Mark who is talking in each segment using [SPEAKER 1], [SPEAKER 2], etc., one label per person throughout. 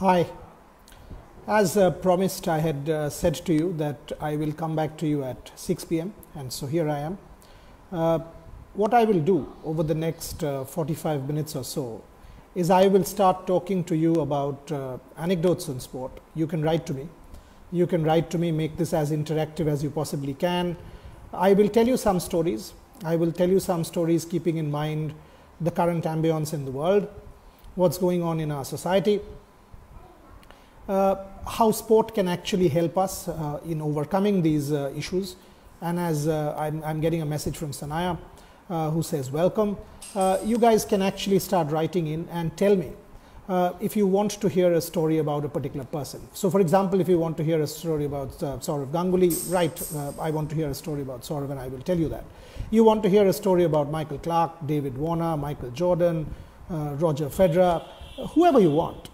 [SPEAKER 1] Hi. As promised, I had said to you that I will come back to you at 6 p.m. and so here I am. What I will do over the next 45 minutes or so is I will start talking to you about anecdotes on sport. You can write to me. You can write to me, make this as interactive as you possibly can. I will tell you some stories. I will tell you some stories keeping in mind the current ambience in the world, what's going on in our society, how sport can actually help us in overcoming these issues. And as I'm getting a message from Sanaya who says welcome, you guys can actually start writing in and tell me if you want to hear a story about a particular person. So for example, if you want to hear a story about Sourav Ganguly, write I want to hear a story about Sourav and I will tell you that. You want to hear a story about Michael Clark, David Warner, Michael Jordan, Roger Federer, whoever you want.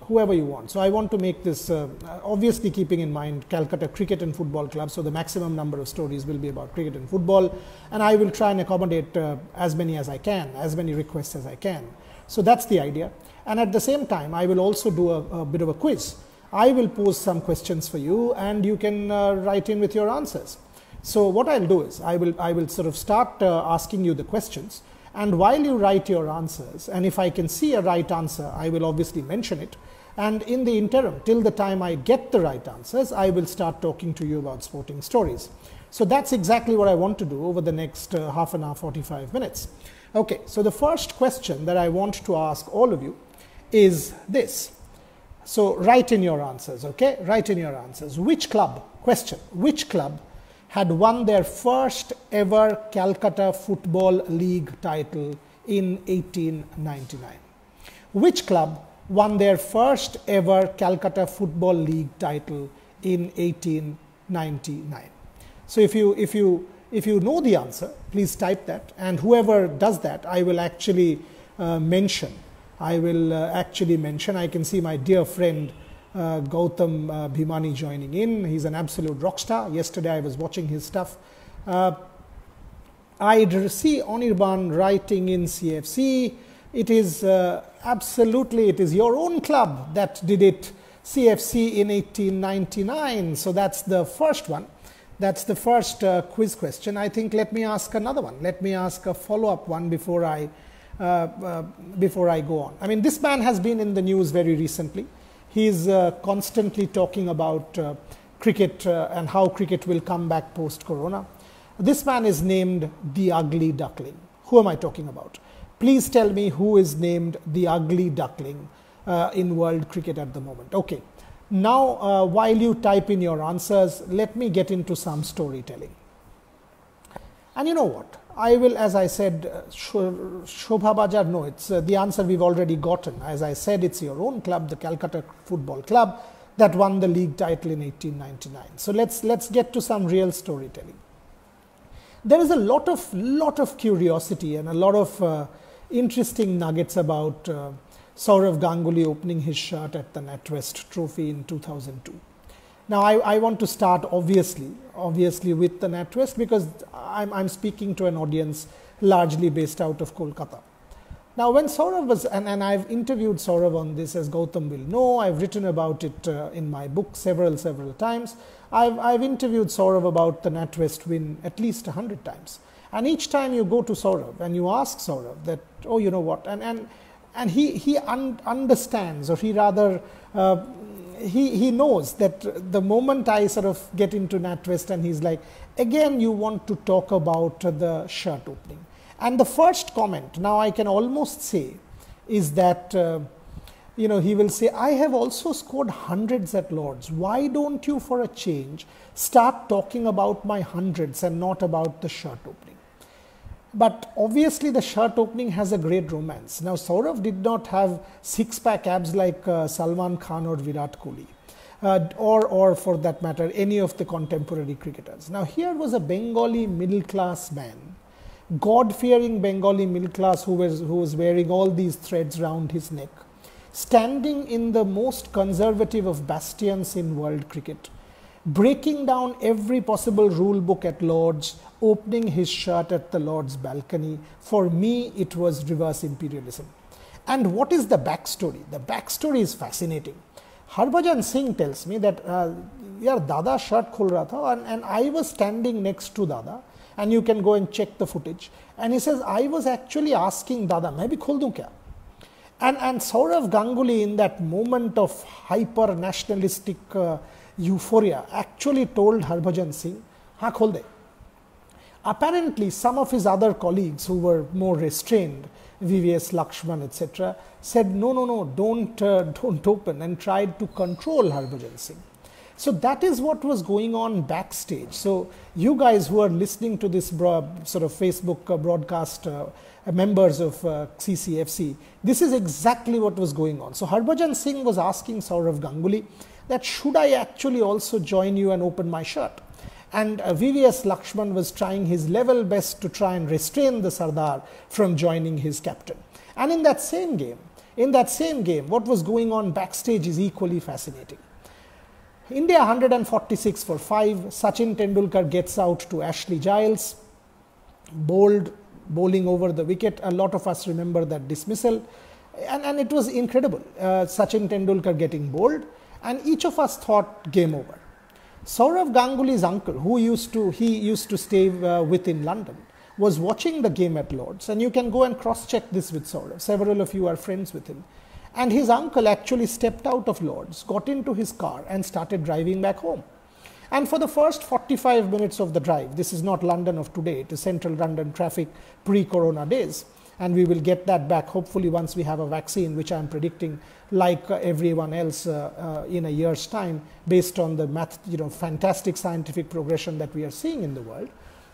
[SPEAKER 1] So I want to make this obviously keeping in mind Calcutta Cricket and Football Club, so the maximum number of stories will be about cricket and football, and I will try and accommodate as many as I can, as many requests as I can. So that's the idea. And at the same time, I will also do a bit of a quiz. I will pose some questions for you and you can write in with your answers. So what I'll do is I will sort of start asking you the questions, and while you write your answers, and if I can see a right answer, I will obviously mention it. And in the interim, till the time I get the right answers, I will start talking to you about sporting stories. So that's exactly what I want to do over the next half an hour, 45 minutes. Okay, so the first question that I want to ask all of you is this. So write in your answers, okay? Write in your answers. Which club had won their first ever Calcutta Football League title in 1899? Which club won their first ever Calcutta Football League title in 1899? So if you know the answer, please type that, and whoever does that, I will actually mention. I can see my dear friend Gautam Bhimani joining in. He's an absolute rock star. Yesterday I was watching his stuff. I see Anirban writing in CFC. It is absolutely, it is your own club that did it, CFC in 1899. So that's the first one. That's the first quiz question. I think let me ask another one. Let me ask a follow-up one before I go on. I mean, this man has been in the news very recently. He's constantly talking about cricket and how cricket will come back post-corona. This man is named the Ugly Duckling. Who am I talking about? Please tell me who is named the Ugly Duckling in world cricket at the moment. Okay. Now, while you type in your answers, let me get into some storytelling. And you know what? I will, as I said, Shobha Bajar, no, it's the answer we've already gotten. As I said, it's your own club, the Calcutta Football Club, that won the league title in 1899. So let's get to some real storytelling. There is a lot of curiosity and a lot of interesting nuggets about Sourav Ganguly opening his shirt at the NatWest Trophy in 2002. Now, I want to start obviously with the NatWest because I'm speaking to an audience largely based out of Kolkata. Now, when Sourav was, and I've interviewed Sourav on this, as Gautam will know, I've written about it in my book several times. I've interviewed Sourav about the NatWest win at least 100 times. And each time you go to Sourav and you ask Sourav that, oh, you know what, and he understands, or he rather, he knows that the moment I sort of get into NatWest and he's like, again, you want to talk about the shirt opening. And the first comment, now I can almost say, is that, you know, he will say, I have also scored hundreds at Lords. Why don't you, for a change, start talking about my hundreds and not about the shirt opening? But obviously the shirt opening has a great romance. Now, Sourav did not have six-pack abs like Salman Khan or Virat Kohli, or for that matter, any of the contemporary cricketers. Now, here was a Bengali middle-class man, God-fearing Bengali middle-class who was wearing all these threads round his neck, standing in the most conservative of bastions in world cricket, breaking down every possible rule book at Lords, opening his shirt at the Lord's balcony. For me, it was reverse imperialism. And what is the backstory? The backstory is fascinating. Harbhajan Singh tells me that, yeah, Dada shirt khul raha tha, and I was standing next to Dada, and you can go and check the footage. And he says, I was actually asking Dada, मैं भी खोल दूं क्या? And Sourav Ganguly, in that moment of hyper nationalistic euphoria, actually told Harbhajan Singh, हाँ खोल दे. Apparently, some of his other colleagues who were more restrained, VVS Lakshman, etc., said, no, don't open, and tried to control Harbhajan Singh. So that is what was going on backstage. So you guys who are listening to this sort of Facebook broadcast, members of CCFC, this is exactly what was going on. So Harbhajan Singh was asking Sourav Ganguly that, should I actually also join you and open my shirt? And VVS Lakshman was trying his level best to try and restrain the Sardar from joining his captain. And in that same game, what was going on backstage is equally fascinating. India 146 for 5, Sachin Tendulkar gets out to Ashley Giles, bowling over the wicket. A lot of us remember that dismissal, and it was incredible. Sachin Tendulkar getting bowled, and each of us thought game over. Sourav Ganguly's uncle, who used to stay with in London, was watching the game at Lord's, and you can go and cross-check this with Sourav. Several of you are friends with him. And his uncle actually stepped out of Lord's, got into his car and started driving back home. And for the first 45 minutes of the drive, this is not London of today, it is central London traffic pre-corona days, and we will get that back hopefully once we have a vaccine, which I am predicting, like everyone else, in a year's time, based on the fantastic scientific progression that we are seeing in the world.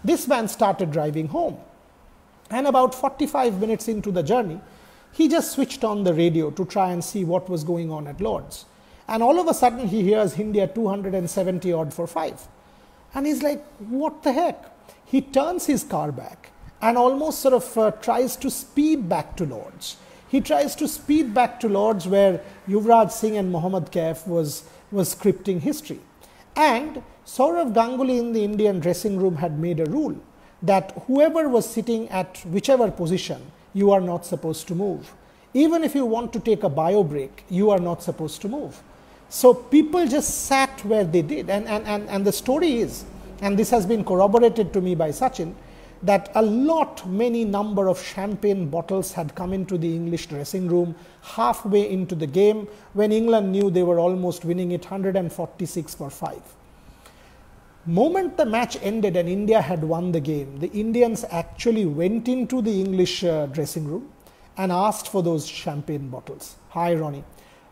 [SPEAKER 1] This man started driving home, and about 45 minutes into the journey, he just switched on the radio to try and see what was going on at Lord's. And all of a sudden he hears India 270 odd for 5. And he's like, what the heck? He turns his car back and almost sort of tries to speed back to Lord's. He tries to speed back to Lord's, where Yuvraj Singh and Mohammad Kaif was scripting history. And Sourav Ganguly in the Indian dressing room had made a rule that whoever was sitting at whichever position, you are not supposed to move. Even if you want to take a bio break, you are not supposed to move. So people just sat where they did. And the story is, and this has been corroborated to me by Sachin, that many number of champagne bottles had come into the English dressing room halfway into the game, when England knew they were almost winning it 146 for 5. Moment the match ended and India had won the game, the Indians actually went into the English dressing room and asked for those champagne bottles. Hi, Ronnie.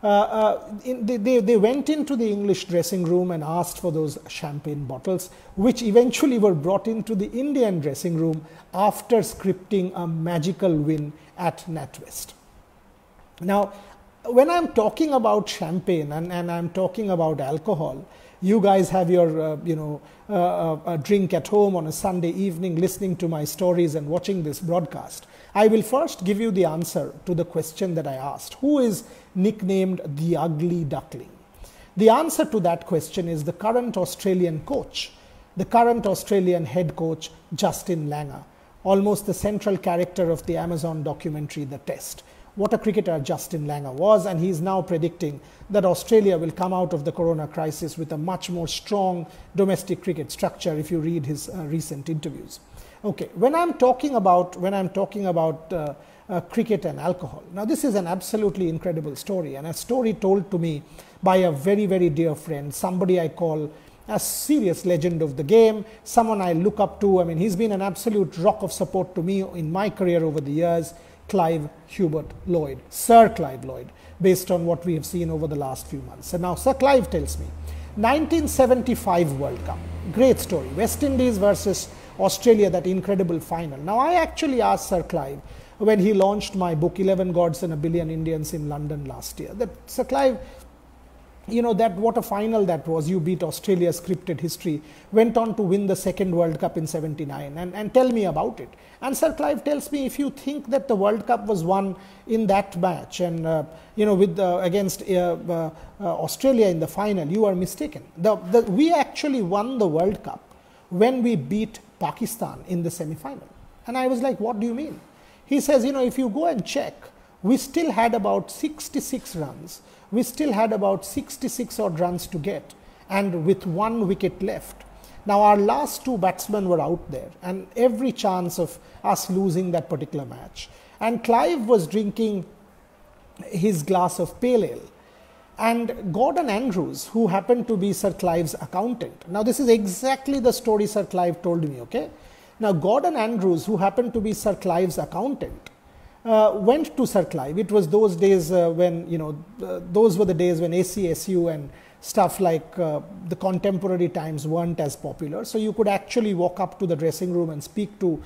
[SPEAKER 1] They went into the English dressing room and asked for those champagne bottles, which eventually were brought into the Indian dressing room after scripting a magical win at NatWest. Now, when I'm talking about champagne and I'm talking about alcohol, you guys have your a drink at home on a Sunday evening, listening to my stories and watching this broadcast. I will first give you the answer to the question that I asked. Who is nicknamed the Ugly Duckling? The answer to that question is the current Australian coach, the current Australian head coach, Justin Langer, almost the central character of the Amazon documentary, The Test. What a cricketer Justin Langer was, and he is now predicting that Australia will come out of the corona crisis with a much more strong domestic cricket structure, if you read his recent interviews. Okay, when I'm talking about cricket and alcohol, now this is an absolutely incredible story, and a story told to me by a very, very dear friend, somebody I call a serious legend of the game, someone I look up to. I mean, he's been an absolute rock of support to me in my career over the years. Clive Hubert Lloyd, Sir Clive Lloyd, based on what we have seen over the last few months. And now Sir Clive tells me, 1975 World Cup, great story, West Indies versus Australia, that incredible final. Now I actually asked Sir Clive when he launched my book 11 Gods and a Billion Indians in London last year, that Sir Clive, that what a final that was. You beat Australia, scripted history, went on to win the second World Cup in 79, and tell me about it. And Sir Clive tells me, if you think that the World Cup was won in that match and against Australia in the final, you are mistaken. We actually won the World Cup when we beat Pakistan in the semi-final. And I was like, what do you mean? He says, if you go and check we still had about 66 runs. We still had about 66 odd runs to get, and with 1 wicket left. Now our last 2 batsmen were out there, and every chance of us losing that particular match. And Clive was drinking his glass of pale ale. And Gordon Andrews, who happened to be Sir Clive's accountant. Now this is exactly the story Sir Clive told me, okay. Now Gordon Andrews, who happened to be Sir Clive's accountant, went to Sir Clive. It was those days when, those were the days when ACSU and stuff like the contemporary times weren't as popular. So you could actually walk up to the dressing room and speak to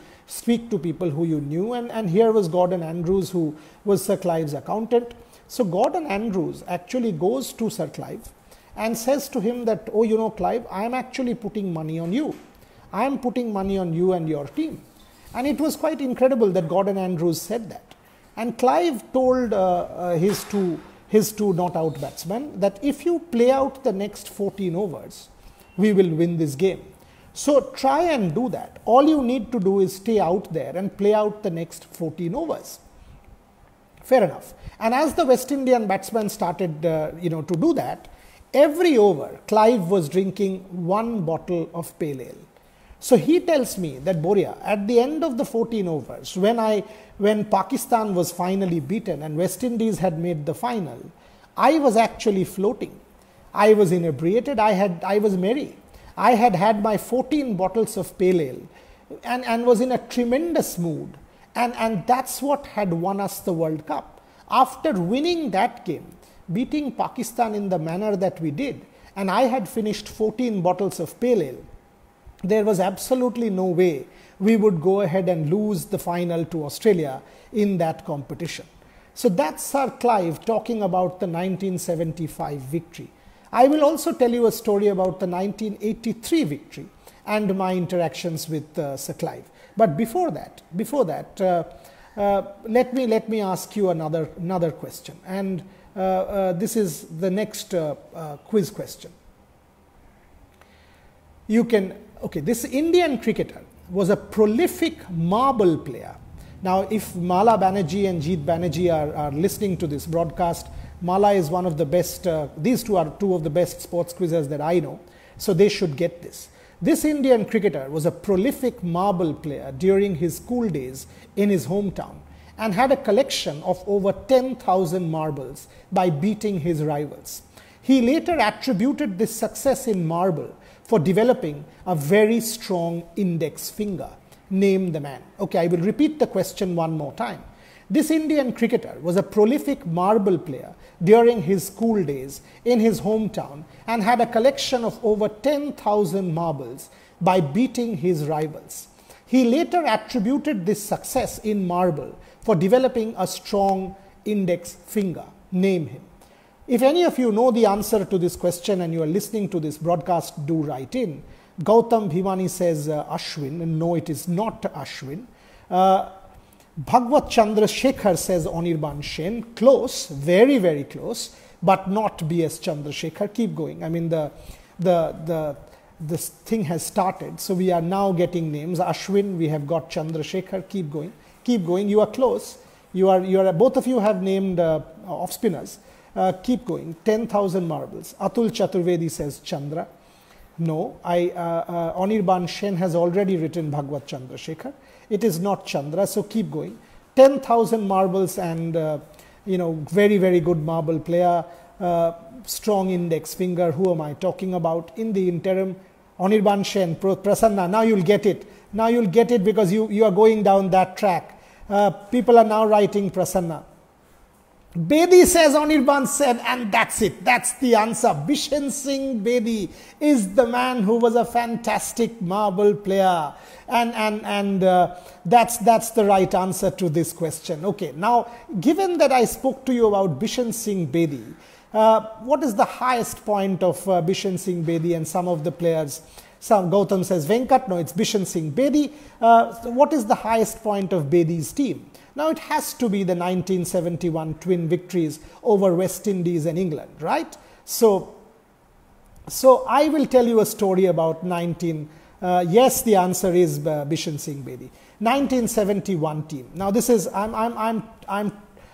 [SPEAKER 1] people who you knew. And here was Gordon Andrews, who was Sir Clive's accountant. So Gordon Andrews actually goes to Sir Clive and says to him that, oh, Clive, I am actually putting money on you. I am putting money on you and your team. And it was quite incredible that Gordon Andrews said that. And Clive told his two not out batsmen that if you play out the next 14 overs, we will win this game. So try and do that. All you need to do is stay out there and play out the next 14 overs. Fair enough. And as the West Indian batsmen started, to do that, every over, Clive was drinking 1 bottle of pale ale. So he tells me that, Boria, at the end of the 14 overs, when Pakistan was finally beaten and West Indies had made the final, I was actually floating. I was inebriated. I was merry. I had my 14 bottles of pale ale and was in a tremendous mood. And that's what had won us the World Cup. After winning that game, beating Pakistan in the manner that we did, and I had finished 14 bottles of pale ale, there was absolutely no way we would go ahead and lose the final to Australia in that competition. So that's Sir Clive talking about the 1975 victory. I will also tell you a story about the 1983 victory and my interactions with Sir Clive. But before that, let me ask you another question, and this is the next quiz question. This Indian cricketer was a prolific marble player. Now, if Mala Banerjee and Jeet Banerjee are listening to this broadcast, Mala is one of the best, these two are two of the best sports quizzes that I know, so they should get this. This Indian cricketer was a prolific marble player during his school days in his hometown and had a collection of over 10,000 marbles by beating his rivals. He later attributed this success in marble for developing a very strong index finger. Name the man. Okay, I will repeat the question one more time. This Indian cricketer was a prolific marble player during his school days in his hometown and had a collection of over 10,000 marbles by beating his rivals. He later attributed this success in marble for developing a strong index finger. Name him. If any of you know the answer to this question and you are listening to this broadcast, do write in. Gautam Bhimani says Ashwin, and no, it is not Ashwin. Bhagwat Chandra Shekhar says Anirban Sen. Close, very, very close, but not B.S. Chandrasekhar. Keep going. I mean, this thing has started, so we are now getting names. Ashwin, we have got Chandrasekhar. Keep going. Keep going. You are close. You are. Both of you have named off spinners. Keep going. 10,000 marbles. Atul Chaturvedi says Chandra. No, Anirban Sen has already written Bhagwat Chandrasekhar. It is not Chandra, so keep going. 10,000 marbles and, very, very good marble player, strong index finger. Who am I talking about? In the interim, Anirban Sen, Prasanna, now you'll get it. Now you'll get it because you are going down that track. People are now writing Prasanna. Bedi says Anirban said, and that's it. That's the answer. Bishen Singh Bedi is the man who was a fantastic marble player. And that's the right answer to this question. Okay, now, given that I spoke to you about Bishen Singh Bedi, what is the highest point of Bishen Singh Bedi and some of the players? Gautam says Venkat, no, it's Bishen Singh Bedi. What is the highest point of Bedi's team? Now, it has to be the 1971 twin victories over West Indies and England, right? So I will tell you a story about yes, the answer is I'm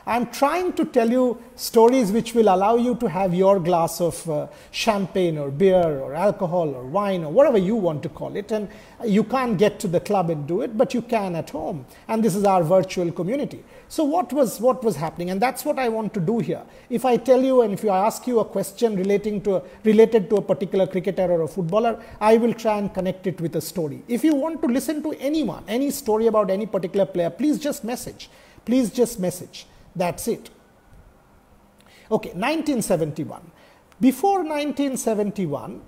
[SPEAKER 1] I'm trying to tell you stories which will allow you to have your glass of champagne or beer or alcohol or wine or whatever you want to call it. And you can't get to the club and do it, but you can at home. And this is our virtual community. So what was happening? And that's what I want to do here. If I tell you and if I ask you a question related to a particular cricketer or a footballer, I will try and connect it with a story. If you want to listen to anyone, any story about any particular player, please just message. Please just message. That's it. Okay, 1971. Before 1971,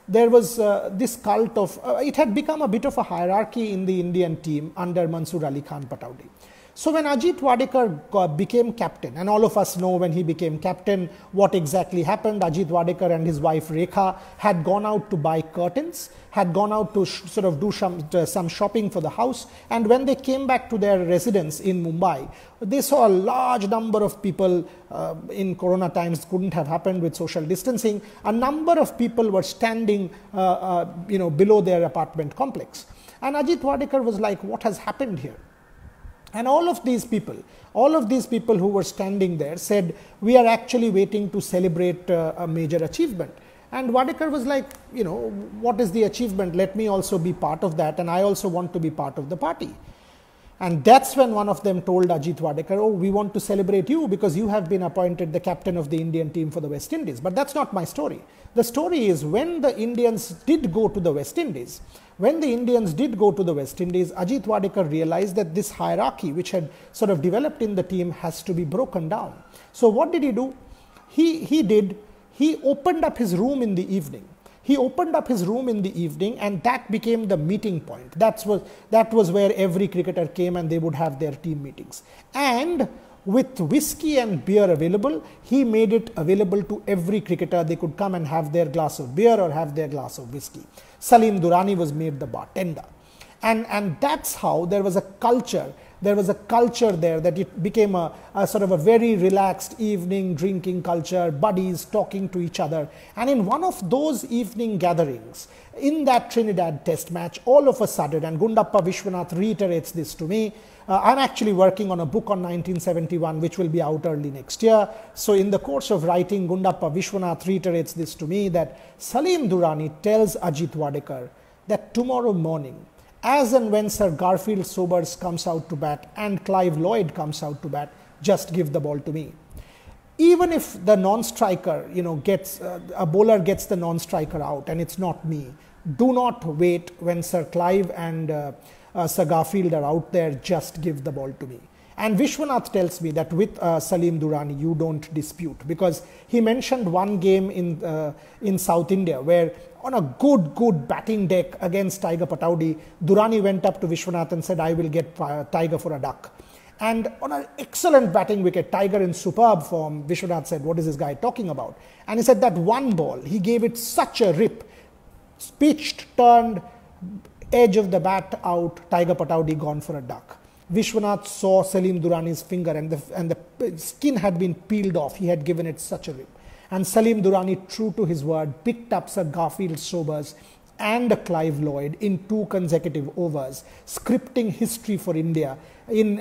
[SPEAKER 1] there was this cult of, it had become a bit of a hierarchy in the Indian team under Mansoor Ali Khan Pataudi. So when Ajit Wadekar became captain, and all of us know when he became captain what exactly happened. Ajit Wadekar and his wife Rekha had gone out to buy curtains, had gone out to sort of do some shopping for the house, and when they came back to their residence in Mumbai, they saw a large number of people. In Corona times, couldn't have happened with social distancing. A number of people were standing below their apartment complex, and Ajit Wadekar was like, what has happened here? And all of these people who were standing there said, we are actually waiting to celebrate a major achievement. And Wadekar was like, what is the achievement? Let me also be part of that, and I also want to be part of the party. And that's when one of them told Ajit Wadekar, oh, we want to celebrate you because you have been appointed the captain of the Indian team for the West Indies. But that's not my story. The story is when the Indians did go to the West Indies, Ajit Wadekar realized that this hierarchy which had sort of developed in the team has to be broken down. So what did he do? He opened up his room in the evening. And that became the meeting point. That was where every cricketer came and they would have their team meetings. And with whiskey and beer available, he made it available to every cricketer. They could come and have their glass of beer or have their glass of whiskey. Salim Durrani was made the bartender. And that's how there was a culture. There was a culture there that it became a sort of a very relaxed evening drinking culture, buddies talking to each other. And in one of those evening gatherings, in that Trinidad test match, all of a sudden, and Gundappa Vishwanath reiterates this to me, I'm actually working on a book on 1971, which will be out early next year. So in the course of writing, Gundappa Vishwanath reiterates this to me, that Salim Durrani tells Ajit Wadekar that tomorrow morning, as and when Sir Garfield Sobers comes out to bat and Clive Lloyd comes out to bat, just give the ball to me. Even if the non-striker, a bowler gets the non-striker out and it's not me, do not wait when Sir Clive and Sir Garfield are out there, just give the ball to me. And Vishwanath tells me that with Salim Durrani, you don't dispute, because he mentioned one game in South India where on a good batting deck against Tiger Pataudi, Durrani went up to Vishwanath and said, I will get Tiger for a duck. And on an excellent batting wicket, Tiger in superb form, Vishwanath said, what is this guy talking about? And he said that one ball, he gave it such a rip, pitched, turned, edge of the bat out, Tiger Pataudi gone for a duck. Vishwanath saw Salim Durrani's finger and the skin had been peeled off. He had given it such a rip. And Salim Durrani, true to his word, picked up Sir Garfield Sobers and Clive Lloyd in 2 consecutive overs, scripting history for India in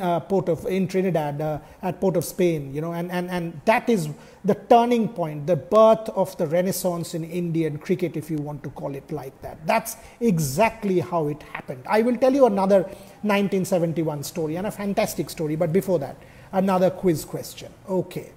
[SPEAKER 1] Trinidad at Port of Spain, and that is the turning point, the birth of the renaissance in Indian cricket, if you want to call it like that. That's exactly how it happened. I will tell you another 1971 story, and a fantastic story, but before that, another quiz question. Okay.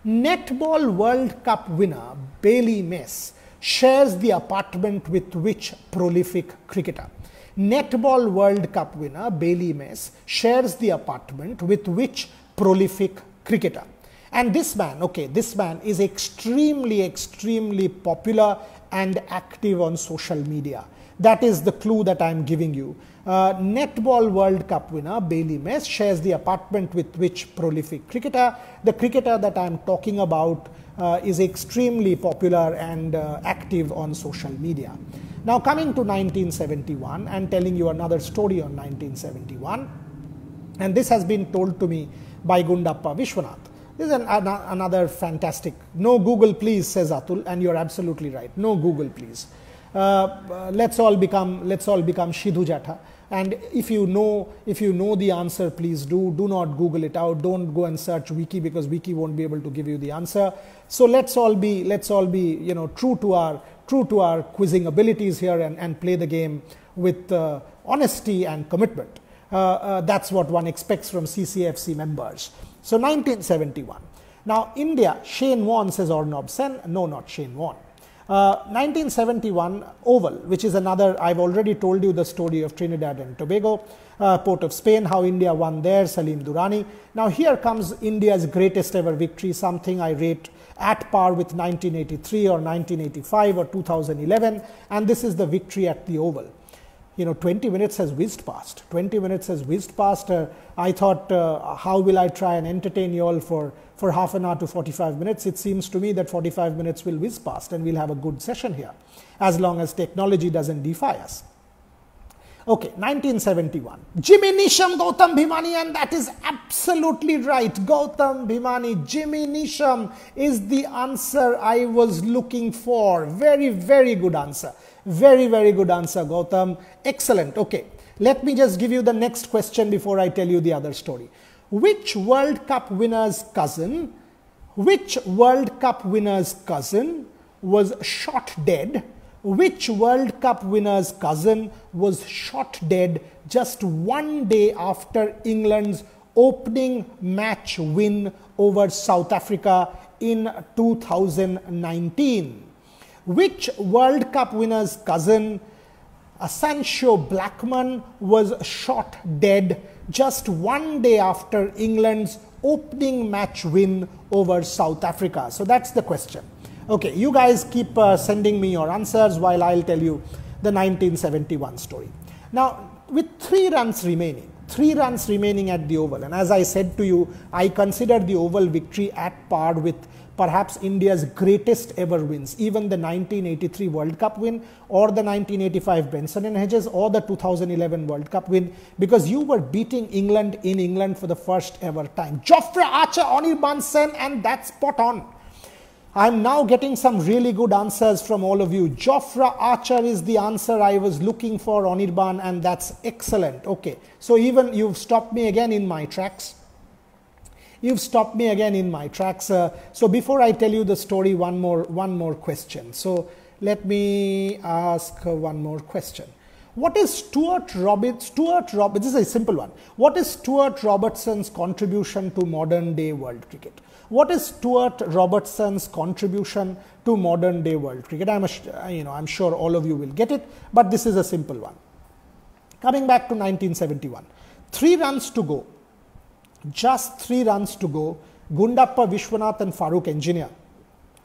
[SPEAKER 1] Netball World Cup winner Bailey Mess shares the apartment with which prolific cricketer? Netball World Cup winner Bailey Mess shares the apartment with which prolific cricketer? And this man is extremely popular and active on social media. That is the clue that I am giving you. Netball World Cup winner Bailey Mess shares the apartment with which prolific cricketer? The cricketer that I am talking about is extremely popular and active on social media. Now coming to 1971 and telling you another story on 1971, and this has been told to me by Gundappa Vishwanath. This is another fantastic. No Google please, says Atul, and you're absolutely right. No Google please. Let's all become Shidhu Jatha. And if you know the answer, please do not Google it out. Don't go and search Wiki, because Wiki won't be able to give you the answer. So let's all be true to our quizzing abilities here and play the game with honesty and commitment. That's what one expects from CCFC members. So 1971. Now India, Shane Warne, says Arnab Sen. No, not Shane Warne. 1971 Oval, which is another, I've already told you the story of Trinidad and Tobago, Port of Spain, how India won there, Salim Durrani. Now here comes India's greatest ever victory, something I rate at par with 1983 or 1985 or 2011, and this is the victory at the Oval. 20 minutes has whizzed past. 20 minutes has whizzed past. I thought, how will I try and entertain you all for half an hour to 45 minutes? It seems to me that 45 minutes will whiz past and we'll have a good session here, as long as technology doesn't defy us. Okay, 1971. Jimmy Neesham, Gautam Bhimani, and that is absolutely right. Gautam Bhimani, Jimmy Neesham is the answer I was looking for. Very, very good answer. Very, very good answer, Gautam. Excellent. Okay, let me just give you the next question before I tell you the other story. Which World Cup winner's cousin was shot dead? Which World Cup winner's cousin was shot dead just one day after England's opening match win over South Africa in 2019? Which World Cup winner's cousin, Asensio Blackman, was shot dead just one day after England's opening match win over South Africa? So that's the question. Okay, you guys keep sending me your answers while I'll tell you the 1971 story. Now, with 3 runs remaining at the Oval, and as I said to you, I consider the Oval victory at par with perhaps India's greatest ever wins, even the 1983 World Cup win or the 1985 Benson and Hedges or the 2011 World Cup win, because you were beating England in England for the first ever time. Jofra Archer, Anirban Sen, and that's spot on. I'm now getting some really good answers from all of you. Jofra Archer is the answer I was looking for, Anirban, and that's excellent. Okay, so even you've stopped me again in my tracks. So before I tell you the story, one more question. So let me ask one more question. What is Stuart Robertson? This is a simple one. What is Stuart Robertson's contribution to modern day world cricket? What is Stuart Robertson's contribution to modern day world cricket? I'm sure all of you will get it, but this is a simple one. Coming back to 1971, 3 runs to go. Just 3 runs to go. Gundappa Vishwanath and Farooq Engineer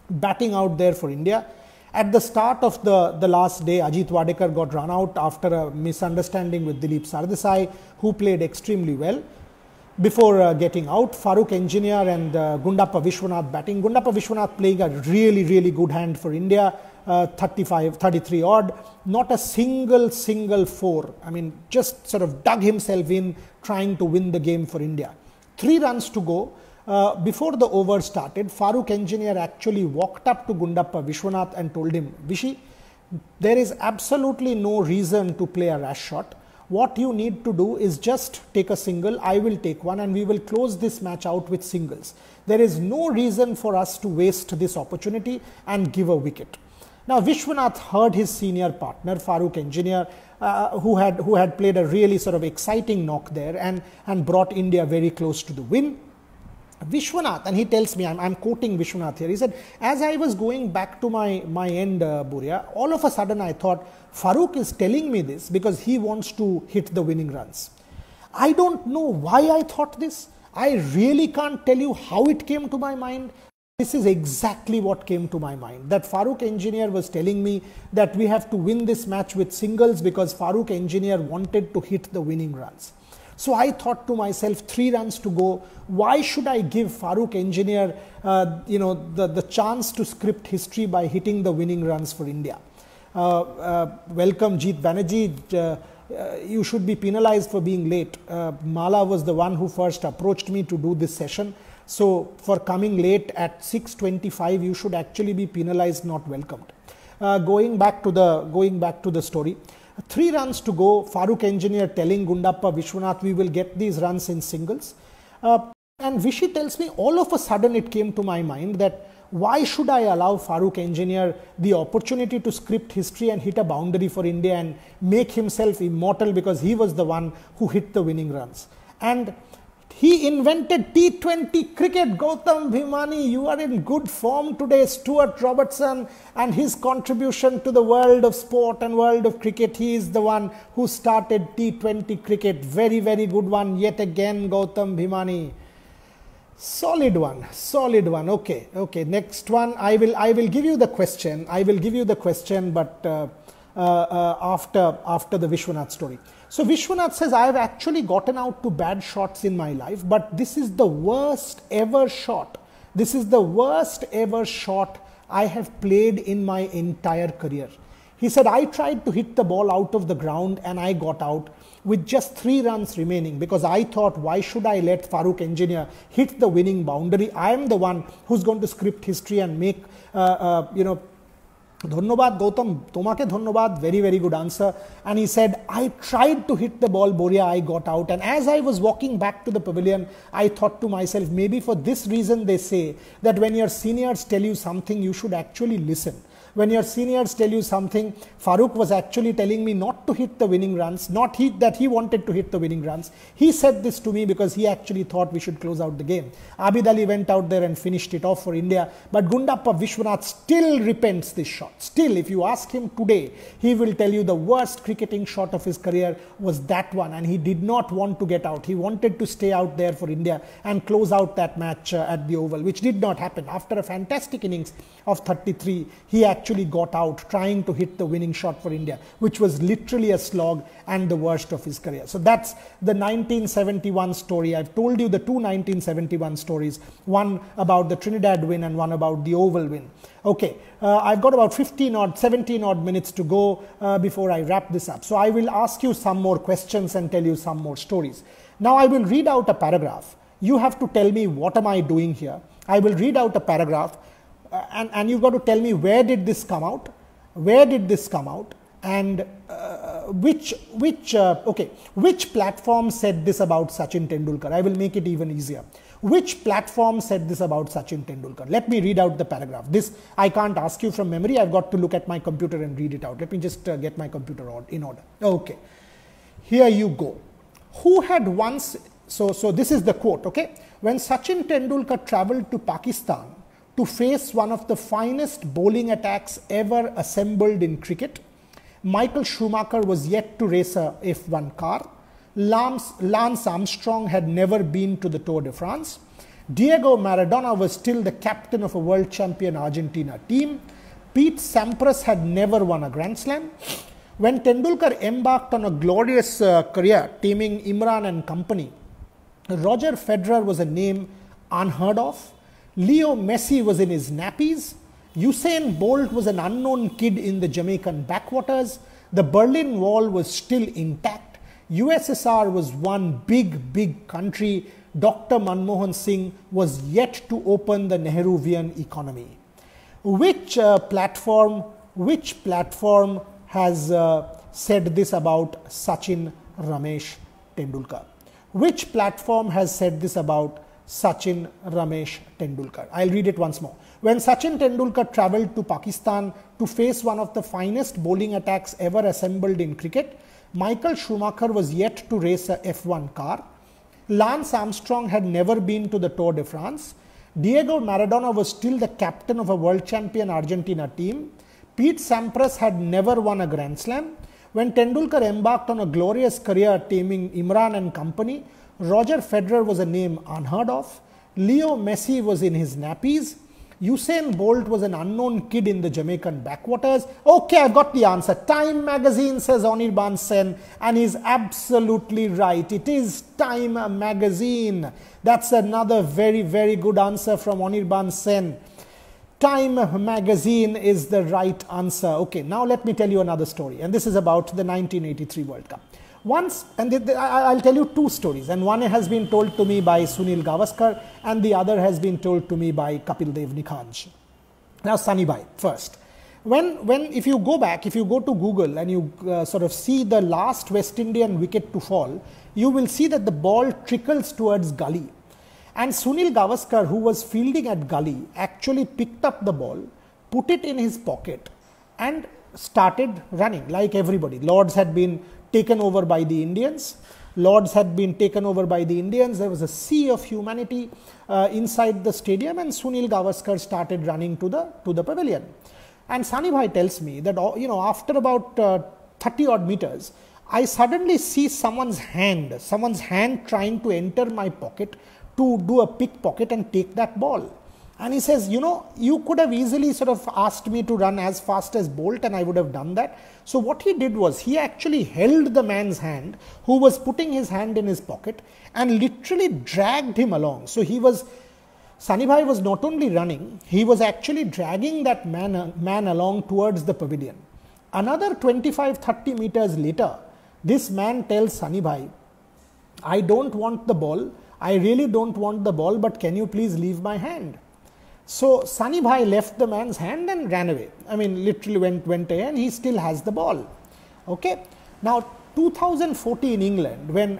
[SPEAKER 1] batting out there for India. At the start of the last day, Ajit Wadekar got run out after a misunderstanding with Dilip Sardesai, who played extremely well. Before getting out, Farooq Engineer and Gundappa Vishwanath batting. Gundappa Vishwanath playing a really, really good hand for India, 33 odd. Not a single 4. I mean, just sort of dug himself in trying to win the game for India. 3 runs to go. Before the over started, Farooq Engineer actually walked up to Gundappa Vishwanath and told him, Vishy, there is absolutely no reason to play a rash shot. What you need to do is just take a single, I will take one, and we will close this match out with singles. There is no reason for us to waste this opportunity and give a wicket. Now Vishwanath heard his senior partner, Farooq Engineer, who had played a really sort of exciting knock there and brought India very close to the win. Vishwanath, and he tells me, I'm quoting Vishwanath here, he said, as I was going back to my end, Buria, all of a sudden I thought, Farooq is telling me this because he wants to hit the winning runs. I don't know why I thought this. I really can't tell you how it came to my mind. This is exactly what came to my mind, that Farooq Engineer was telling me that we have to win this match with singles because Farooq Engineer wanted to hit the winning runs. So I thought to myself, 3 runs to go, why should I give Farooq Engineer the chance to script history by hitting the winning runs for India? Welcome Jeet Banerjee, you should be penalized for being late. Mala was the one who first approached me to do this session. So for coming late at 6:25, you should actually be penalized, not welcomed. Going back to the story. 3 runs to go, Farooq Engineer telling Gundappa Vishwanath, we will get these runs in singles. And Vishy tells me, all of a sudden it came to my mind that why should I allow Farooq Engineer the opportunity to script history and hit a boundary for India and make himself immortal, because he was the one who hit the winning runs. And he invented T20 cricket. Gautam Bhimani, you are in good form today. Stuart Robertson and his contribution to the world of sport and world of cricket. He is the one who started T20 cricket. Very, very good one yet again, Gautam Bhimani. Solid one, solid one. Okay, okay. Next one, I will give you the question. I will give you the question, but after the Vishwanath story. So Vishwanath says, I have actually gotten out to bad shots in my life, but this is the worst ever shot. This is the worst ever shot I have played in my entire career. He said, I tried to hit the ball out of the ground and I got out with just 3 runs remaining, because I thought, why should I let Farooq Engineer hit the winning boundary? I am the one who's going to script history and make, Dhonnobad Gautam, Tomake Dhonnobad, very, very good answer. And he said, I tried to hit the ball, Boria, I got out. And as I was walking back to the pavilion, I thought to myself, maybe for this reason they say that when your seniors tell you something, you should actually listen. When your seniors tell you something, Farooq was actually telling me not to hit the winning runs, not that he wanted to hit the winning runs. He said this to me because he actually thought we should close out the game. Abid Ali went out there and finished it off for India. But Gundappa Vishwanath still repents this shot. Still, if you ask him today, he will tell you the worst cricketing shot of his career was that one. And he did not want to get out. He wanted to stay out there for India and close out that match at the Oval, which did not happen. After a fantastic innings of 33, he actually got out trying to hit the winning shot for India, which was literally a slog and the worst of his career. So that's the 1971 story. I've told you the 2 1971 stories, one about the Trinidad win and one about the Oval win. Okay, I've got about 17 odd minutes to go before I wrap this up. So I will ask you some more questions and tell you some more stories. Now I will read out a paragraph. You have to tell me, what am I doing here? I will read out a paragraph. And you've got to tell me, where did this come out? Where did this come out? And which platform said this about Sachin Tendulkar? I will make it even easier. Which platform said this about Sachin Tendulkar? Let me read out the paragraph. This I can't ask you from memory. I've got to look at my computer and read it out. Let me just get my computer in order. Okay, here you go. Who had once, so this is the quote, okay? When Sachin Tendulkar traveled to Pakistan to face one of the finest bowling attacks ever assembled in cricket, Michael Schumacher was yet to race a F1 car. Lance Armstrong had never been to the Tour de France. Diego Maradona was still the captain of a world champion Argentina team. Pete Sampras had never won a Grand Slam. When Tendulkar embarked on a glorious career teaming Imran and company, Roger Federer was a name unheard of. Leo Messi was in his nappies. Usain Bolt was an unknown kid in the Jamaican backwaters. The Berlin Wall was still intact. USSR was one big country. Dr. Manmohan Singh was yet to open the Nehruvian economy. Which platform has said this about Sachin Ramesh Tendulkar? Which platform has said this about Sachin Ramesh Tendulkar? I'll read it once more. When Sachin Tendulkar travelled to Pakistan to face one of the finest bowling attacks ever assembled in cricket, Michael Schumacher was yet to race a F1 car. Lance Armstrong had never been to the Tour de France. Diego Maradona was still the captain of a world champion Argentina team. Pete Sampras had never won a Grand Slam. When Tendulkar embarked on a glorious career teaming Imran and company, Roger Federer was a name unheard of. Leo Messi was in his nappies. Usain Bolt was an unknown kid in the Jamaican backwaters. Okay, I've got the answer. Time magazine, says Anirban Sen, and he's absolutely right. It is Time magazine. That's another very good answer from Anirban Sen. Time magazine is the right answer. Okay, now let me tell you another story, and this is about the 1983 World Cup. Once, and I'll tell you 2 stories, and one has been told to me by Sunil Gavaskar and the other has been told to me by Kapil Dev Nikhanj. Now, Sunny Bhai first. when if you go back, if you go to Google and you sort of see the last West Indian wicket to fall, you will see that the ball trickles towards gully. And Sunil Gavaskar, who was fielding at gully, actually picked up the ball, put it in his pocket and started running like everybody. Lords had been taken over by the Indians. Lords had been taken over by the Indians. There was a sea of humanity inside the stadium, and Sunil Gavaskar started running to the pavilion. And Sani Bhai tells me that, you know, after about 30 odd meters, I suddenly see someone's hand trying to enter my pocket to do a pickpocket and take that ball. And he says, you know, you could have easily sort of asked me to run as fast as Bolt and I would have done that. So what he did was he actually held the man's hand who was putting his hand in his pocket and literally dragged him along. So Sani Bhai was not only running, he was actually dragging that man along towards the pavilion. Another 25-30 meters later, this man tells Sani Bhai, I don't want the ball. I really don't want the ball, but can you please leave my hand? So Sani Bhai left the man's hand and ran away. I mean, literally went away, and he still has the ball. Okay. Now, 2014 England, when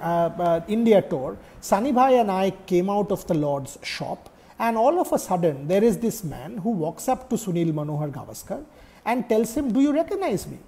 [SPEAKER 1] India tour, Sani Bhai and I came out of the Lord's shop, and all of a sudden there is this man who walks up to Sunil Manohar Gavaskar and tells him, do you recognize me?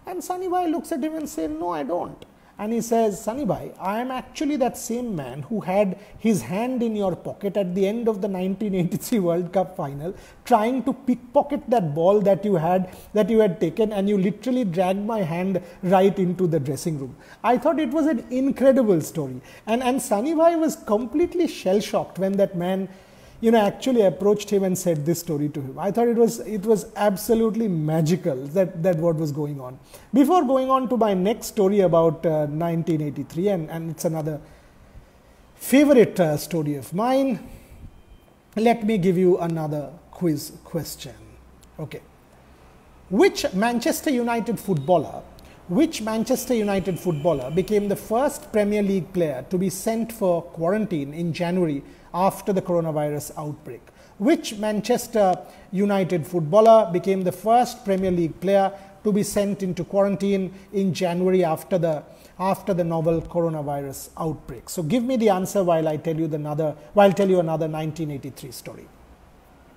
[SPEAKER 1] And Sani Bhai looks at him and says, no, I don't. And he says, Sani Bhai, I am actually that same man who had his hand in your pocket at the end of the 1983 World Cup final, trying to pickpocket that ball that you had taken, and you literally dragged my hand right into the dressing room. I thought it was an incredible story. And Sani Bhai was completely shell-shocked when that man, you know, actually approached him and said this story to him. I thought it was absolutely magical that what was going on. Before going on to my next story about 1983, and it's another favorite story of mine, let me give you another quiz question. Okay. Which Manchester United footballer became the first Premier League player to be sent for quarantine in January after the coronavirus outbreak? Which Manchester United footballer became the first Premier League player to be sent into quarantine in January after the novel coronavirus outbreak? So give me the answer while I tell you another 1983 story.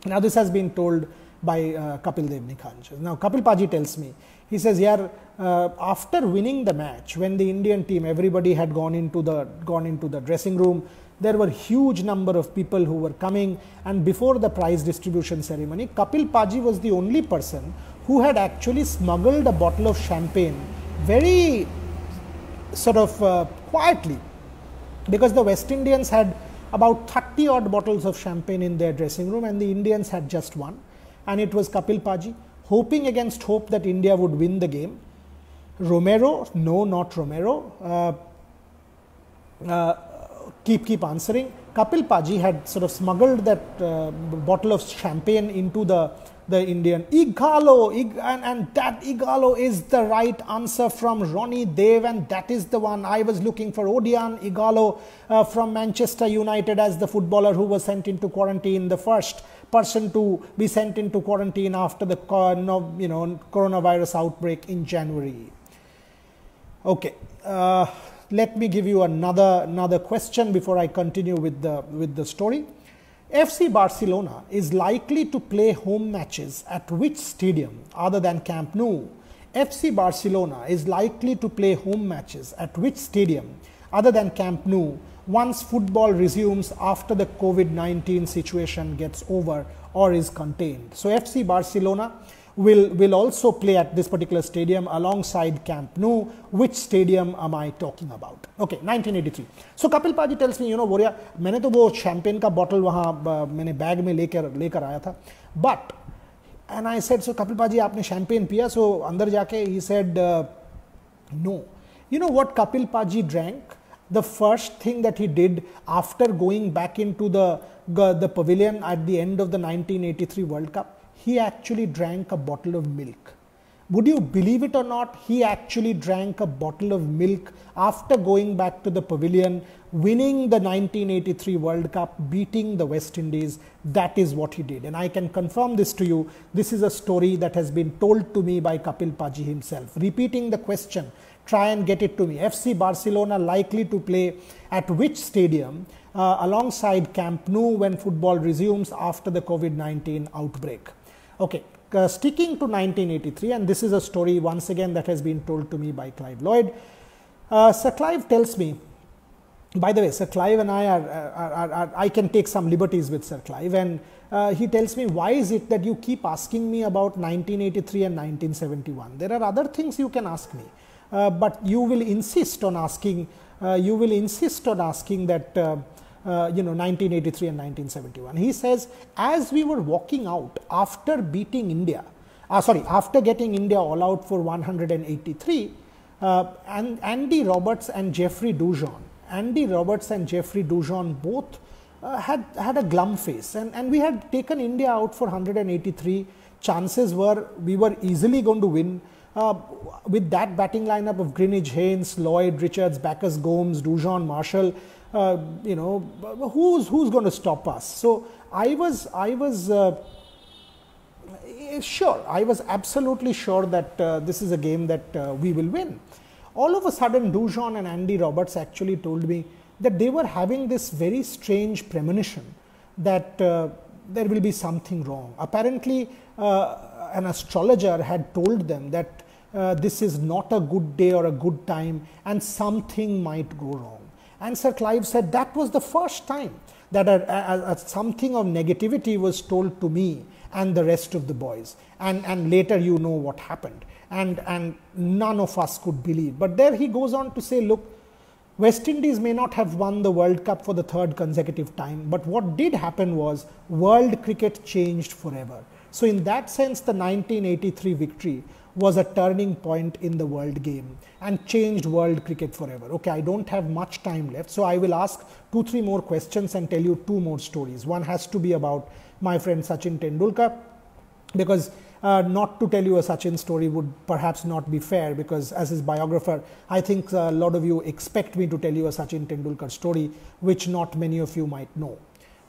[SPEAKER 1] Now this has been told by Kapil Dev Nikhanj. Now Kapil Paji tells me, he says, yeah, after winning the match, when the Indian team, everybody had gone into the dressing room, there were huge number of people who were coming, and before the prize distribution ceremony, Kapil Paji was the only person who had actually smuggled a bottle of champagne very sort of quietly, because the West Indians had about 30 odd bottles of champagne in their dressing room and the Indians had just one, and it was Kapil Paji, hoping against hope that India would win the game. Romero, no, not Romero. Keep answering. Kapil Paji had sort of smuggled that bottle of champagne into the Indian. Igalo, and that Igalo is the right answer from Ronnie Dev, and that is the one I was looking for. Odion Igalo from Manchester United as the footballer who was sent into quarantine, the first person to be sent into quarantine after the coronavirus outbreak in January. Okay. Let me give you another question before I continue with the story. FC Barcelona is likely to play home matches at which stadium other than Camp Nou? FC Barcelona is likely to play home matches at which stadium other than Camp Nou once football resumes after the COVID-19 situation gets over or is contained. So FC Barcelona will also play at this particular stadium alongside Camp Nou. Which stadium am I talking about? Okay, 1983. So Kapil Paji tells me, Boria, मैंने तो वो champagne का bottle वहाँ मैंने bag में लेकर आया था. But, and I said, so Kapil Paji, आपने champagne पिया? So अंदर जाके he said, no. You know what Kapil Paji drank? The first thing that he did after going back into the pavilion at the end of the 1983 World Cup, he actually drank a bottle of milk. Would you believe it or not? He actually drank a bottle of milk after going back to the pavilion winning the 1983 World Cup, beating the West Indies. That is what he did. And I can confirm this to you. This is a story that has been told to me by Kapil Paji himself. Repeating the question, try and get it to me. FC Barcelona likely to play at which stadium alongside Camp Nou when football resumes after the COVID-19 outbreak? Okay, sticking to 1983, and this is a story once again that has been told to me by Clive Lloyd. Sir Clive tells me, by the way, Sir Clive and I can take some liberties with Sir Clive, and he tells me, why is it that you keep asking me about 1983 and 1971? There are other things you can ask me, but you will insist on asking, that, 1983 and 1971. He says, as we were walking out after beating India, after getting India all out for 183, and Andy Roberts and Jeffrey Dujon both had a glum face, and we had taken India out for 183. Chances were we were easily going to win with that batting lineup of Greenidge, Haynes, Lloyd, Richards, Backus, Gomes, Dujon, Marshall. Who's going to stop us? So I was absolutely sure that this is a game that we will win. All of a sudden, Dujon and Andy Roberts actually told me that they were having this very strange premonition that there will be something wrong. Apparently, an astrologer had told them that this is not a good day or a good time and something might go wrong. And Sir Clive said that was the first time that something of negativity was told to me and the rest of the boys. And later you know what happened. And none of us could believe. But there he goes on to say, look, West Indies may not have won the World Cup for the third consecutive time, but what did happen was world cricket changed forever. So in that sense, the 1983 victory was a turning point in the world game and changed world cricket forever. Okay, I don't have much time left, so I will ask 2-3 more questions and tell you 2 more stories. One has to be about my friend Sachin Tendulkar, because not to tell you a Sachin story would perhaps not be fair, because as his biographer, I think a lot of you expect me to tell you a Sachin Tendulkar story, which not many of you might know.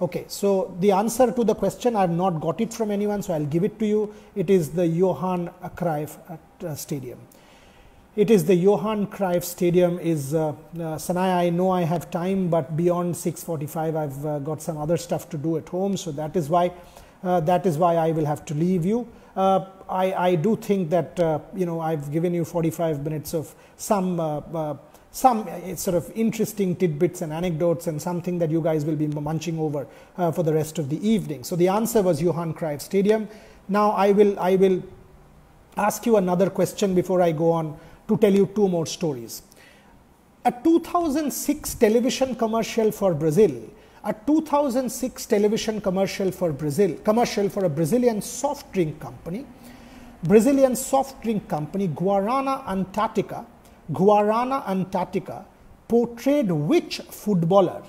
[SPEAKER 1] Okay, so the answer to the question, I have not got it from anyone, so I'll give it to you. It is the Johan Cruyff Stadium. It is the Johan Cruyff Stadium. Sanaya, I know I have time, but beyond 6:45, I've got some other stuff to do at home, so that is why I will have to leave you. I do think that I've given you 45 minutes of some sort of interesting tidbits and anecdotes and something that you guys will be munching over for the rest of the evening. So the answer was Johan Cruyff Stadium. Now I will ask you another question before I go on to tell you 2 more stories. A 2006 television commercial for Brazil, a 2006 television commercial for Brazil, commercial for a Brazilian soft drink company, Guarana Antarctica portrayed which footballer?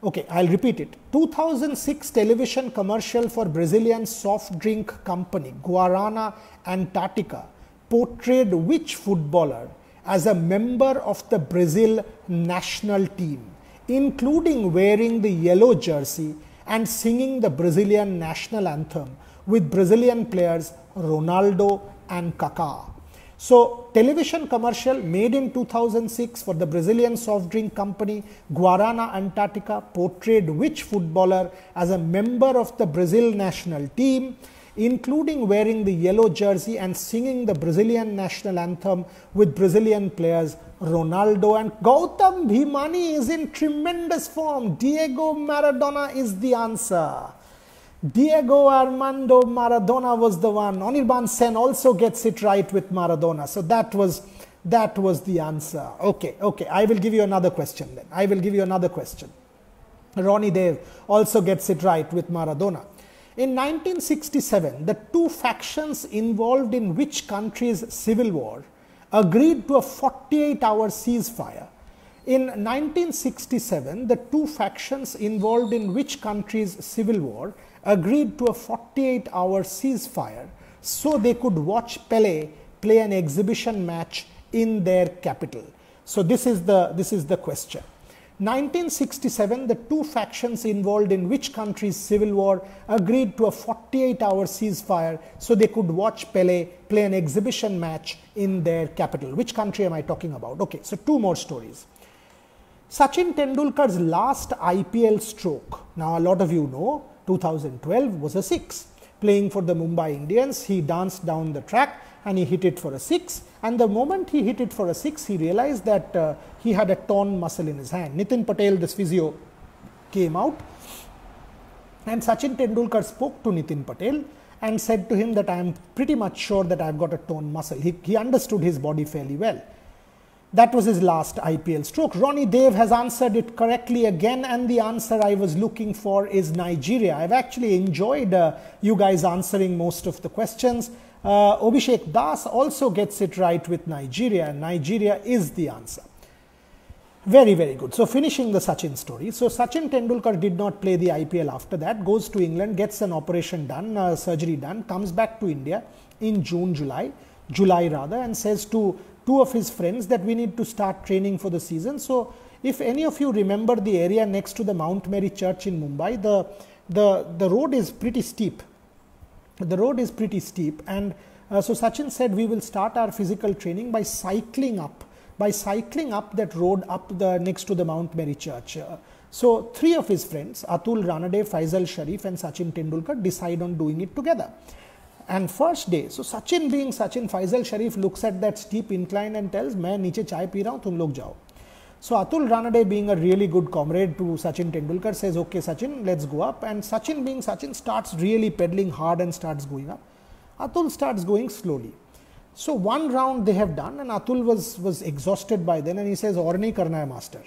[SPEAKER 1] Okay, I'll repeat it. 2006 television commercial for Brazilian soft drink company Guarana Antarctica portrayed which footballer as a member of the Brazil national team, including wearing the yellow jersey and singing the Brazilian national anthem with Brazilian players Ronaldo and Kaká. So, television commercial made in 2006 for the Brazilian soft drink company Guarana Antarctica portrayed which footballer as a member of the Brazil national team, including wearing the yellow jersey and singing the Brazilian national anthem with Brazilian players Ronaldo and Gautam Bhimani is in tremendous form. Diego Maradona is the answer. Diego Armando Maradona was the one. Anirban Sen also gets it right with Maradona. So that was the answer. Okay. I will give you another question then. Ronnie Dev also gets it right with Maradona. In 1967, the 2 factions involved in which country's civil war agreed to a 48-hour ceasefire. In 1967, the 2 factions involved in which country's civil war agreed to a 48-hour ceasefire so they could watch Pelé play an exhibition match in their capital. So this is the question. 1967, the two factions involved in which country's civil war agreed to a 48-hour ceasefire so they could watch Pele play an exhibition match in their capital. Which country am I talking about? Okay, so two more stories. Sachin Tendulkar's last IPL stroke, now a lot of you know, 2012 was a 6. Playing for the Mumbai Indians, he danced down the track and he hit it for a 6. And the moment he hit it for a 6, he realized that he had a torn muscle in his hand. Nitin Patel, this physio, came out and Sachin Tendulkar spoke to Nitin Patel and said to him that I am pretty much sure that I have got a torn muscle. He understood his body fairly well. That was his last IPL stroke. Ronnie Dev has answered it correctly again, and the answer I was looking for is Nigeria. I've actually enjoyed you guys answering most of the questions. Abhishek Das also gets it right with Nigeria, and Nigeria is the answer. Very, very good. So finishing the Sachin story. So Sachin Tendulkar did not play the IPL after that, goes to England, gets an operation done, surgery done, comes back to India in July rather, and says to two of his friends that we need to start training for the season. So if any of you remember the area next to the Mount Mary Church in Mumbai, the road is pretty steep. The road is pretty steep, and so Sachin said we will start our physical training by cycling up that road up next to the Mount Mary Church. So three of his friends, Atul Ranade, Faisal Sharif and Sachin Tendulkar, decide on doing it together. And first day, so Sachin being Sachin, Faisal Sharif looks at that steep incline and tells, "मैं नीचे चाय P रहा हूँ, तुम लोग जाओ." So Atul Ranade, being a really good comrade to Sachin Tendulkar, says, "Okay, Sachin, let's go up." And Sachin, being Sachin, starts really pedaling hard and starts going up. Atul starts going slowly. So one round they have done, and Atul was exhausted by then, and he says, "और नहीं करना है, master."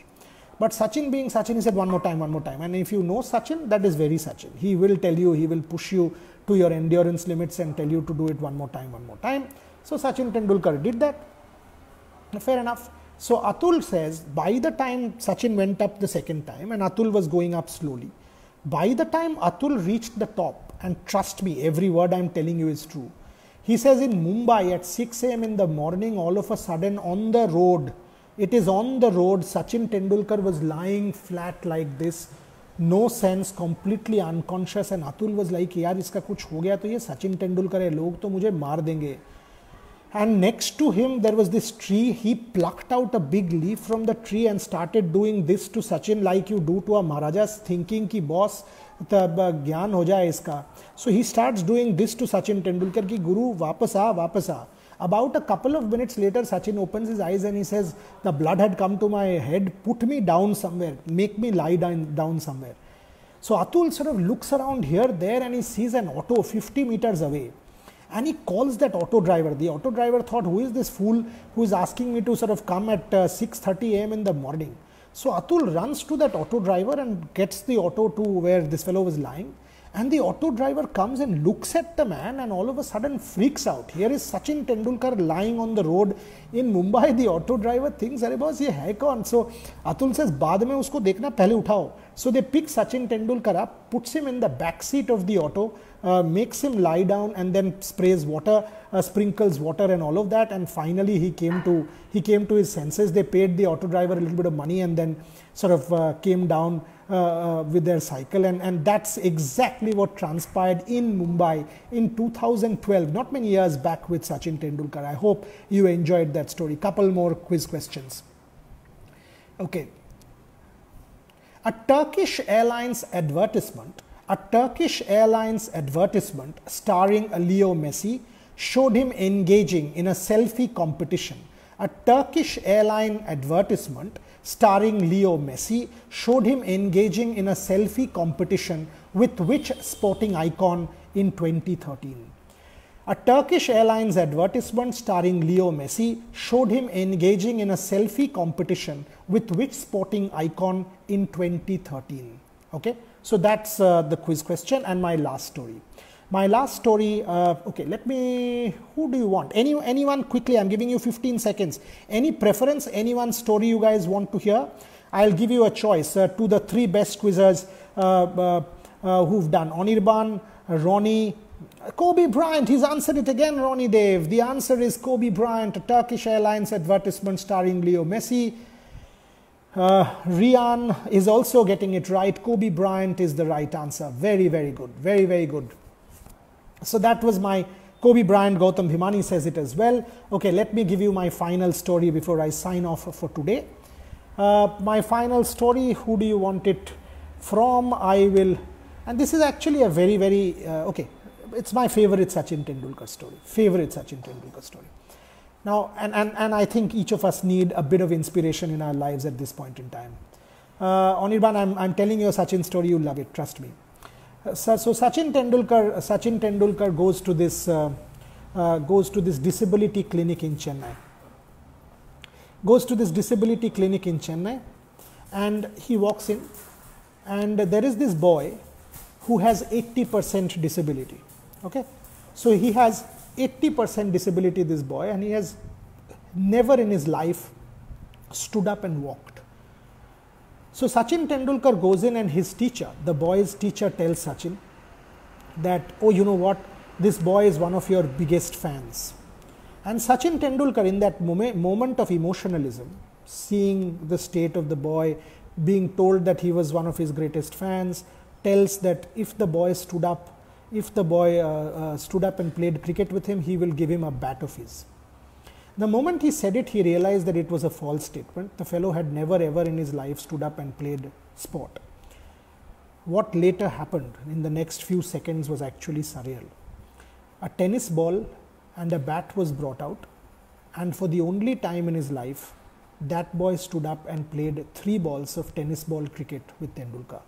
[SPEAKER 1] But Sachin being Sachin, he said, one more time. And if you know Sachin, that is very Sachin. He will tell you, he will push you to your endurance limits and tell you to do it one more time. So Sachin Tendulkar did that. Fair enough. So Atul says, by the time Sachin went up the second time, and Atul was going up slowly, by the time Atul reached the top, and trust me, every word I am telling you is true. He says in Mumbai at 6 a.m. in the morning, all of a sudden on the road, it is on the road, Sachin Tendulkar was lying flat like this, no sense, completely unconscious, and Atul was like, यार इसका कुछ हो गया तो ये सचिन तेंदुलकर है, लोग तो मुझे मार देंगे. And next to him there was this tree. He plucked out a big leaf from the tree and started doing this to Sachin like you do to a Maharaja, thinking कि boss ज्ञान हो जाए इसका. So he starts doing this to Sachin Tendulkar कि गुरु वापस आ. About a couple of minutes later, Sachin opens his eyes and he says, the blood had come to my head, put me down somewhere, make me lie down somewhere. So Atul sort of looks around here, there, and he sees an auto 50 meters away. And he calls that auto driver. The auto driver thought, who is this fool who is asking me to sort of come at 6:30 a.m. in the morning? So Atul runs to that auto driver and gets the auto to where this fellow was lying. And the auto driver comes and looks at the man and all of a sudden freaks out. Here is Sachin Tendulkar lying on the road in Mumbai. The auto driver thinks, "Arey boss, ye hai kaun?" So Atul says, "Baad mein usko dekhna, pehle uthao." So they pick Sachin Tendulkar up, puts him in the back seat of the auto, makes him lie down, and then sprays water, sprinkles water and all of that. And finally he came to his senses. They paid the auto driver a little bit of money and then sort of came down with their cycle, and that's exactly what transpired in Mumbai in 2012, not many years back, with Sachin Tendulkar. I hope you enjoyed that story. Couple more quiz questions. Okay. A Turkish Airlines advertisement starring Leo Messi showed him engaging in a selfie competition. A Turkish airline advertisement starring Leo Messi showed him engaging in a selfie competition with which sporting icon in 2013? A Turkish Airlines advertisement starring Leo Messi showed him engaging in a selfie competition with which sporting icon in 2013? Okay, so that's the quiz question. And my last story. Okay, who do you want? Anyone quickly, I'm giving you 15 seconds. Any preference, anyone's story you guys want to hear? I'll give you a choice to the three best quizzers who've done. Anirban, Ronnie, Kobe Bryant. He's answered it again, Ronnie Dave. The answer is Kobe Bryant, a Turkish Airlines advertisement starring Leo Messi. Rian is also getting it right. Kobe Bryant is the right answer. Very, very good. Very, very good. So that was my Kobe Bryant. Gautam Bhimani says it as well. Okay, let me give you my final story before I sign off for today. My final story, who do you want it from? I will, and this is actually a very, very, okay, it's my favorite Sachin Tendulkar story. Favorite Sachin Tendulkar story. Now, and I think each of us need a bit of inspiration in our lives at this point in time. Anirban, I'm telling you a Sachin story, you'll love it, trust me. So Sachin Tendulkar goes to this disability clinic in Chennai. And he walks in, and there is this boy who has 80% disability. Okay, so he has 80% disability, this boy, and he has never in his life stood up and walked. So Sachin Tendulkar goes in, and his teacher, the boy's teacher, tells Sachin that, oh, you know what, this boy is one of your biggest fans. And Sachin Tendulkar, in that moment of emotionalism, seeing the state of the boy, being told that he was one of his greatest fans, tells that if the boy stood up and played cricket with him, he will give him a bat of his. The moment he said it, he realized that it was a false statement. The fellow had never ever in his life stood up and played sport. What later happened in the next few seconds was actually surreal. A tennis ball and a bat was brought out, and for the only time in his life, that boy stood up and played 3 balls of tennis ball cricket with Tendulkar.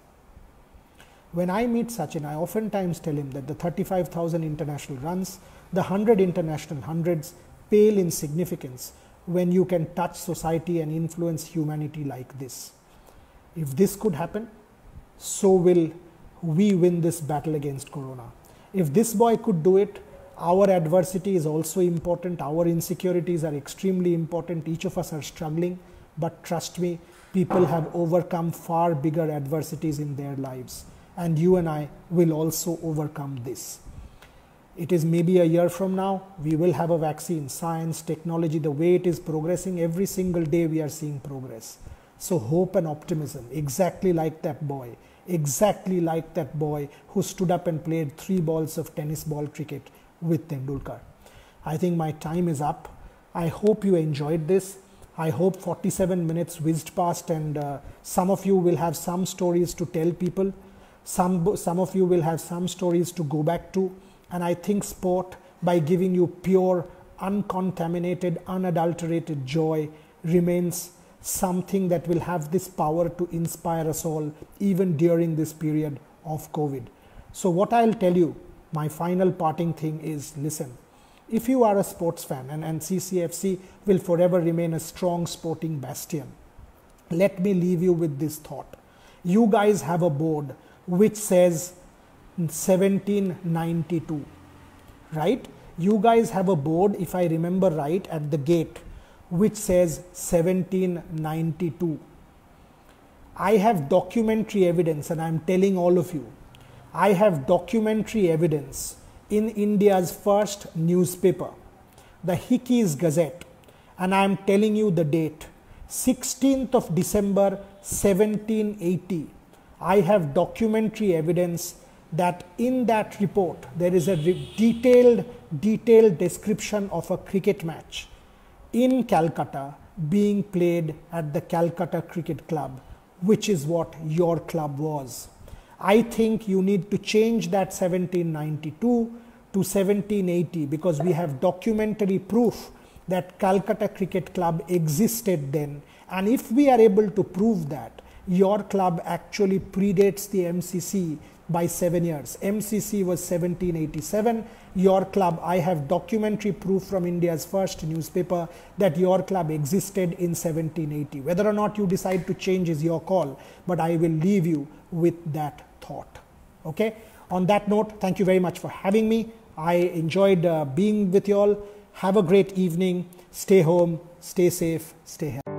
[SPEAKER 1] When I meet Sachin, I oftentimes tell him that the 35,000 international runs, the 100 international hundreds pale in significance when you can touch society and influence humanity like this. If this could happen, so will we win this battle against Corona. If this boy could do it, our adversity is also important. Our insecurities are extremely important. Each of us are struggling, but trust me, people have overcome far bigger adversities in their lives. And you and I will also overcome this. It is maybe a year from now, we will have a vaccine. Science, technology, the way it is progressing, every single day we are seeing progress. So hope and optimism, exactly like that boy who stood up and played 3 balls of tennis ball cricket with Tendulkar. I think my time is up. I hope you enjoyed this. I hope 47 minutes whizzed past, and some of you will have some stories to tell people. Some of you will have some stories to go back to. And I think sport, by giving you pure, uncontaminated, unadulterated joy, remains something that will have this power to inspire us all, even during this period of COVID. So what I'll tell you, my final parting thing is, listen, if you are a sports fan, and CCFC will forever remain a strong sporting bastion, let me leave you with this thought. You guys have a board which says 1792, right? You guys have a board, if I remember right, at the gate, which says 1792. I have documentary evidence, and I'm telling all of you, I have documentary evidence in India's first newspaper, the Hickey's Gazette, and I'm telling you the date, 16th of December 1780. I have documentary evidence that in that report there is a detailed description of a cricket match in Calcutta being played at the Calcutta Cricket Club, which is what your club was. I think you need to change that 1792 to 1780, because we have documentary proof that Calcutta Cricket Club existed then. And if we are able to prove that, your club actually predates the MCC by 7 years. MCC was 1787. Your club, I have documentary proof from India's first newspaper that your club existed in 1780. Whether or not you decide to change is your call, but I will leave you with that thought. Okay? On that note, thank you very much for having me. I enjoyed being with you all. Have a great evening. Stay home, stay safe, stay healthy.